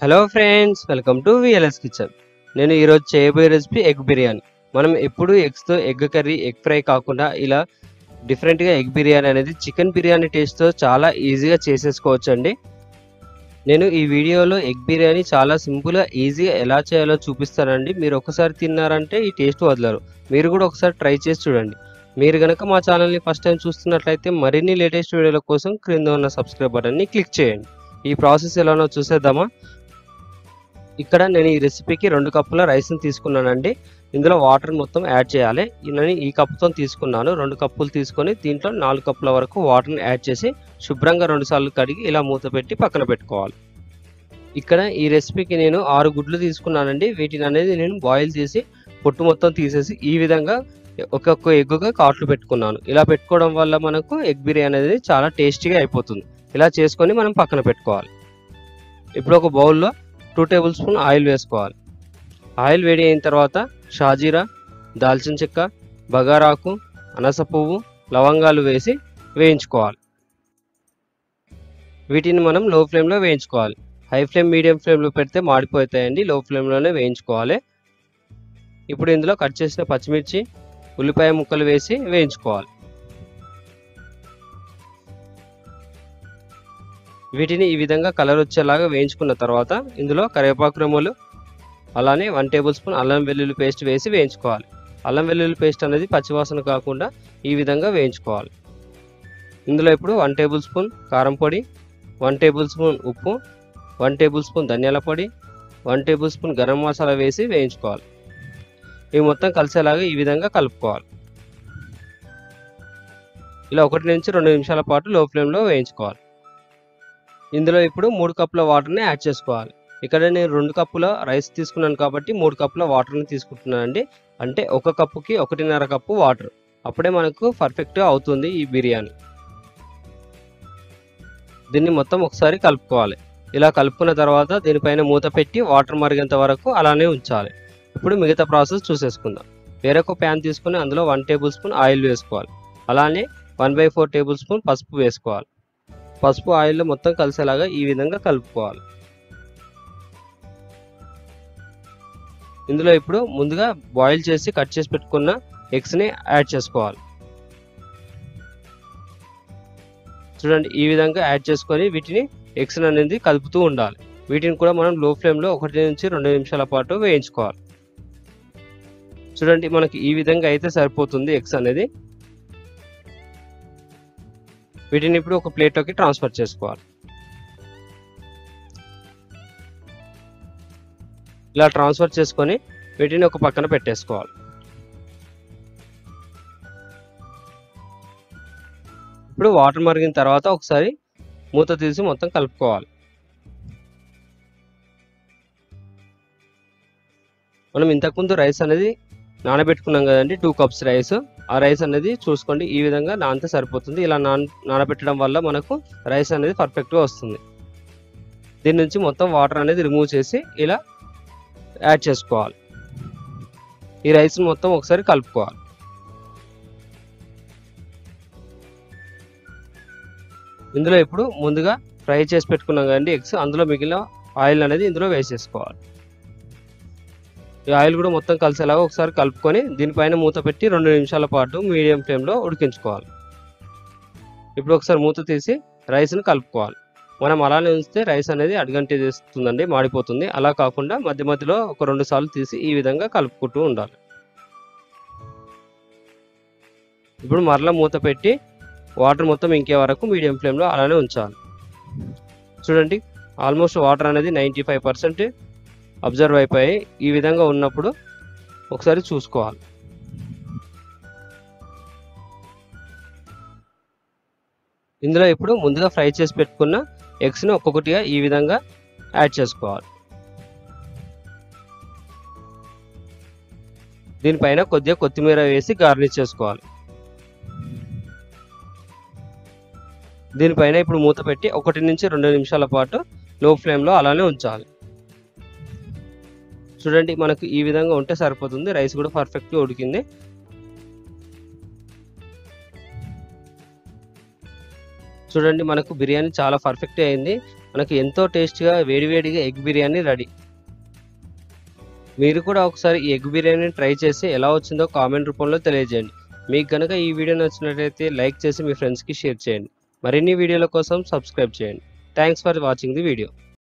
Hello friends, welcome to VLS kitchen. నేను ఈరోజు చేయబోయే రెసిపీ ఎగ్ బిర్యానీ. మనం ఎప్పుడు ఎగ్స్తో ఎగ్ కర్రీ, ఎగ్ ఫ్రై కాకుండా ఇలా డిఫరెంట్గా ఎగ్ బిర్యానీ అనేది చికెన్ బిర్యానీ టేస్ట్తో చాలా ఈజీగా చేసేసుకోవచ్చు అండి. నేను ఈ వీడియోలో ఎగ్ బిర్యానీ చాలా సింపుల్గా ఈజీగా ఎలా చేయాలో చూపిస్తానండి. మీరు ఒకసారి తిన్నారంటే ఈ టేస్ట్ వదలరు. మీరు కూడా ఒకసారి ట్రై చేసి చూడండి. మీరు కనుక మా ఛానల్ని ఫస్ట్ టైం చూస్తున్నట్లయితే మరిన్ని లేటెస్ట్ వీడియోల కోసం క్రింద ఉన్న సబ్స్క్రైబ్ బటన్ని క్లిక్ చేయండి. ఈ ప్రాసెస్ ఎలానో చూసేద్దామా. ఇక్కడ నేను ఈ రెసిపీకి 2 కప్పుల రైస్ని తీసుకున్నానండి. ఇందులో వాటర్ మొత్తం యాడ్ చేయాలి. నేను ఈ కప్పుతో తీసుకున్నాను. 2 కప్పులు తీసుకొని దీంట్లో 4 కప్పుల వరకు వాటర్ని యాడ్ చేసి శుభ్రంగా 2 సార్లు కడిగి ఇలా మూత పెట్టి పక్కన పెట్టుకోవాలి. ఇక్కడ ఈ రెసిపీకి నేను 6 గుడ్లు తీసుకున్నానండి. వీటిని అనేది నేను బాయిల్ చేసి పొట్టు మొత్తం తీసేసి ఈ విధంగా ఒక్కొక్క ఎగ్గుగా కాట్లు పెట్టుకున్నాను. ఇలా పెట్టుకోవడం వల్ల మనకు ఎగ్ బిర్యానీ అనేది చాలా టేస్టీగా అయిపోతుంది. ఇలా చేసుకొని మనం పక్కన పెట్టుకోవాలి. ఇప్పుడు ఒక బౌల్లో 2 టేబుల్ స్పూన్ ఆయిల్ వేసుకోవాలి. ఆయిల్ వేడి అయిన తర్వాత షాజీరా, దాల్చిన చెక్క, బగారాకు, అనాస పువ్వు, లవంగాలు వేసి వేయించుకోవాలి. వీటిని మనం లో ఫ్లేమ్లో వేయించుకోవాలి. హై ఫ్లేమ్, మీడియం ఫ్లేమ్లో పెడితే మాడిపోతాయండి. లో ఫ్లేమ్లోనే వేయించుకోవాలి. ఇప్పుడు ఇందులో కట్ చేసిన పచ్చిమిర్చి, ఉల్లిపాయ ముక్కలు వేసి వేయించుకోవాలి. వీటిని ఈ విధంగా కలర్ వచ్చేలాగా వేయించుకున్న తర్వాత ఇందులో కరివేపాకు రెమ్మలు, అలానే 1 టేబుల్ స్పూన్ అల్లం వెల్లుల్లి పేస్ట్ వేసి వేయించుకోవాలి. అల్లం వెల్లుల్లి పేస్ట్ అనేది పచ్చివాసన కాకుండా ఈ విధంగా వేయించుకోవాలి. ఇందులో ఇప్పుడు 1 టేబుల్ స్పూన్ కారం పొడి, 1 టేబుల్ స్పూన్ ఉప్పు, 1 టేబుల్ స్పూన్ ధనియాల పొడి, 1 టేబుల్ స్పూన్ గరం మసాలా వేసి వేయించుకోవాలి. ఇవి మొత్తం కలిసేలాగా ఈ విధంగా కలుపుకోవాలి. ఇలా 1 నుంచి 2 నిమిషాల పాటు లో ఫ్లేమ్లో వేయించుకోవాలి. ఇందులో ఇప్పుడు 3 కప్పుల వాటర్ని యాడ్ చేసుకోవాలి. ఇక్కడ నేను 2 కప్పుల రైస్ తీసుకున్నాను కాబట్టి 3 కప్పుల వాటర్ని తీసుకుంటున్నానండి. అంటే 1 కప్పుకి 1.5 కప్పు వాటర్. అప్పుడే మనకు పర్ఫెక్ట్గా అవుతుంది ఈ బిర్యానీ. దీన్ని మొత్తం ఒకసారి కలుపుకోవాలి. ఇలా కలుపుకున్న తర్వాత దీనిపైన మూత పెట్టి వాటర్ మరిగేంత వరకు అలానే ఉంచాలి. ఇప్పుడు మిగతా ప్రాసెస్ చూసేసుకుందాం. వేరొక ప్యాన్ తీసుకుని అందులో 1 టేబుల్ స్పూన్ ఆయిల్ వేసుకోవాలి. అలానే 1/4 టేబుల్ స్పూన్ పసుపు వేసుకోవాలి. పసుపు ఆయిల్లో మొత్తం కలిసేలాగా ఈ విధంగా కలుపుకోవాలి. ఇందులో ఇప్పుడు ముందుగా బాయిల్ చేసి కట్ చేసి పెట్టుకున్న ఎగ్స్ని యాడ్ చేసుకోవాలి. చూడండి, ఈ విధంగా యాడ్ చేసుకొని వీటిని ఎగ్స్ అనేది కలుపుతూ ఉండాలి. వీటిని కూడా మనం లో ఫ్లేమ్లో 1 నుంచి 2 నిమిషాల పాటు వేయించుకోవాలి. చూడండి, మనకి ఈ విధంగా అయితే సరిపోతుంది ఎగ్స్ అనేది. వీటిని ఇప్పుడు ఒక ప్లేట్లోకి ట్రాన్స్ఫర్ చేసుకోవాలి. ఇలా ట్రాన్స్ఫర్ చేసుకొని వీటిని ఒక పక్కన పెట్టేసుకోవాలి. ఇప్పుడు వాటర్ మరిగిన తర్వాత ఒకసారి మూత తీసి మొత్తం కలుపుకోవాలి. మనం ఇంతకుముందు రైస్ అనేది నానబెట్టుకున్నాం కదండి, 2 కప్స్ రైస్. ఆ రైస్ అనేది చూసుకోండి, ఈ విధంగా నానితే సరిపోతుంది. ఇలా నానబెట్టడం వల్ల మనకు రైస్ అనేది పర్ఫెక్ట్గా వస్తుంది. దీని నుంచి మొత్తం వాటర్ అనేది రిమూవ్ చేసి ఇలా యాడ్ చేసుకోవాలి. ఈ రైస్ మొత్తం ఒకసారి కలుపుకోవాలి. ఇందులో ఇప్పుడు ముందుగా ఫ్రై చేసి పెట్టుకున్నాం కదండి ఎగ్స్, అందులో మిగిలిన ఆయిల్ అనేది ఇందులో వేసేసుకోవాలి. ఈ ఆయిల్ కూడా మొత్తం కలిసేలాగా ఒకసారి కలుపుకొని దీనిపైన మూత పెట్టి 2 నిమిషాల పాటు మీడియం ఫ్లేమ్లో ఉడికించుకోవాలి. ఇప్పుడు ఒకసారి మూత తీసి రైస్ని కలుపుకోవాలి. మనం అలానే ఉంచితే రైస్ అనేది అడుగంటి చేస్తుందండి, మాడిపోతుంది. అలా కాకుండా మధ్య మధ్యలో ఒక 2 సార్లు తీసి ఈ విధంగా కలుపుకుంటూ ఉండాలి. ఇప్పుడు మరలా మూత పెట్టి వాటర్ మొత్తం ఇంకే వరకు మీడియం ఫ్లేమ్లో అలానే ఉంచాలి. చూడండి, ఆల్మోస్ట్ వాటర్ అనేది 95% అబ్జర్వ్ అయిపోయి ఈ విధంగా ఉన్నప్పుడు ఒకసారి చూసుకోవాలి. ఇందులో ఇప్పుడు ముందుగా ఫ్రై చేసి పెట్టుకున్న ఎగ్స్ని ఒక్కొక్కటిగా ఈ విధంగా యాడ్ చేసుకోవాలి. దీనిపైన కొద్దిగా కొత్తిమీర వేసి గార్నిష్ చేసుకోవాలి. దీనిపైన ఇప్పుడు మూత పెట్టి 1 నుంచి 2 నిమిషాల పాటు లో ఫ్లేమ్లో అలానే ఉంచాలి. చూడండి, మనకు ఈ విధంగా ఉంటే సరిపోతుంది. రైస్ కూడా పర్ఫెక్ట్గా ఉడికింది. చూడండి, మనకు బిర్యానీ చాలా పర్ఫెక్ట్ అయింది. మనకు ఎంతో టేస్టీగా వేడివేడిగా ఎగ్ బిర్యానీ రెడీ. మీరు కూడా ఒకసారి ఈ ఎగ్ బిర్యానీని ట్రై చేసి ఎలా వచ్చిందో కామెంట్ రూపంలో తెలియజేయండి. మీకు గనుక ఈ వీడియో నచ్చినట్లయితే లైక్ చేసి మీ ఫ్రెండ్స్‌కి షేర్ చేయండి. మరిన్ని వీడియోల కోసం సబ్స్క్రైబ్ చేయండి. Thanks for watching the video.